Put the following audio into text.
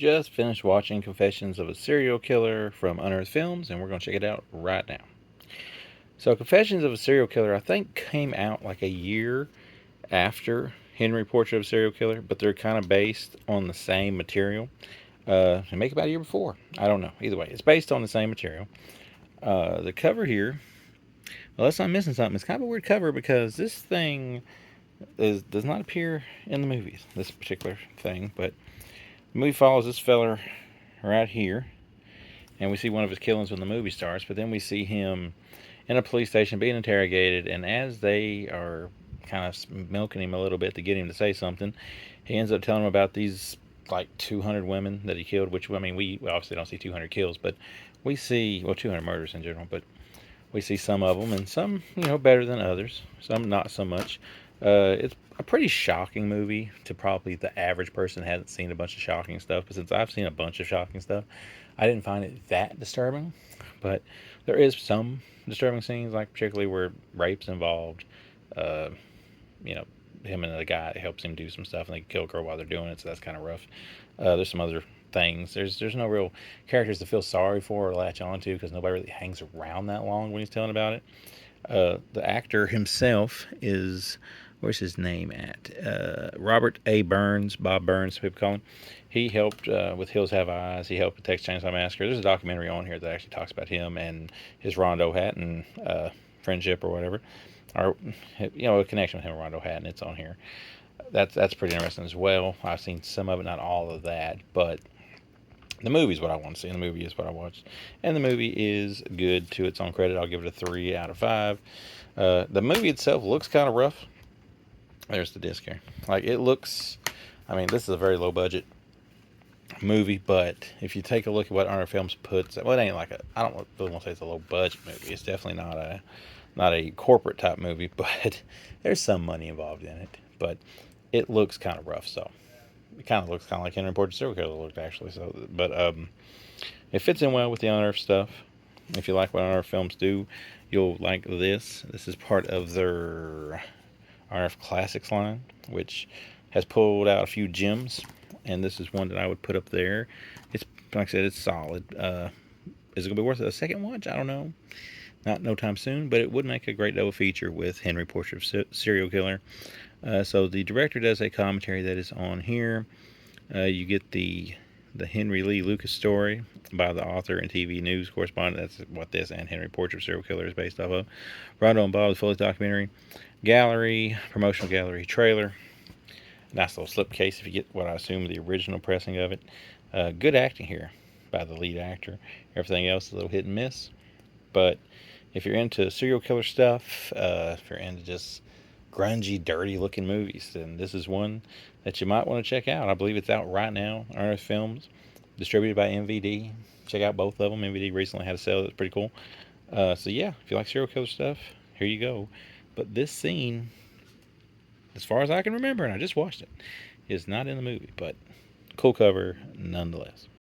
just finished watching Confessions of a Serial Killer from Unearthed Films, and we're going to check it out right now. So, Confessions of a Serial Killer, I think, came out like a year after Henry Portrait of a Serial Killer, but they're kind of based on the same material. And make about a year before. I don't know. Either way, it's based on the same material. The cover here, unless I'm missing something, it's kind of a weird cover because this thing does not appear in the movies, this particular thing, but the movie follows this feller right here, and we see one of his killings when the movie starts, but then we see him in a police station being interrogated, and as they are kind of milking him a little bit to get him to say something, he ends up telling them about these like 200 women that he killed, which, I mean, we obviously don't see 200 kills, but we see, well, 200 murders in general, but we see some of them, and some, better than others, some not so much. It's a pretty shocking movie to probably the average person who hasn't seen a bunch of shocking stuff, but since I've seen a bunch of shocking stuff, I didn't find it that disturbing. But there is some disturbing scenes, like particularly where rape's involved. Uh, you know, him and the guy that helps him do some stuff, and they kill a girl while they're doing it, so that's kind of rough. There's some other things. There's no real characters to feel sorry for or latch on to because nobody really hangs around that long when he's telling about it. The actor himself is, where's his name at? Robert A. Burns, Bob Burns, people call him. He helped with Hills Have Eyes. He helped with Texas Chainsaw Massacre. There's a documentary on here that actually talks about him and his Rondo Hatton friendship or whatever, or a connection with him and Rondo Hatton. It's on here. That's pretty interesting as well. I've seen some of it, not all of that, but the movie is what I want to see, and the movie is what I watched. And the movie is good to its own credit. I'll give it a 3 out of 5. The movie itself looks kind of rough. There's the disc here. Like, it looks, I mean, this is a very low budget movie, but if you take a look at what Unearthed Films puts, well, it ain't like I don't really want to say it's a low budget movie. It's definitely not a corporate type movie, but there's some money involved in it. But it looks kind of rough, so it kind of looks kind of like Henry Portrait Serial Killer looked, actually. So, but it fits in well with the Unearthed stuff. If you like what Unearthed Films do, you'll like this. This is part of their Unearthed Classics line, which has pulled out a few gems, and this is one that I would put up there. It's, like I said, it's solid. Is it going to be worth a second watch? I don't know. Not no time soon, but it would make a great double feature with Henry Portrait of Serial Killer. So the director does a commentary that is on here. You get the Henry Lee Lucas story by the author and TV news correspondent. That's what this and Henry Portrait of Serial Killer is based off of. Rondo and Bob, the Fully documentary. Gallery, Promotional Gallery trailer. Nice little slipcase if you get what I assume the original pressing of it. Good acting here by the lead actor. Everything else is a little hit and miss. But if you're into serial killer stuff, if you're into just grungy, dirty looking movies, then this is one that you might want to check out. I believe it's out right now. Unearthed Films, distributed by MVD. Check out both of them. MVD recently had a sale that's pretty cool. So yeah, if you like serial killer stuff, here you go. But this scene, as far as I can remember, and I just watched it, is not in the movie, but cool cover nonetheless.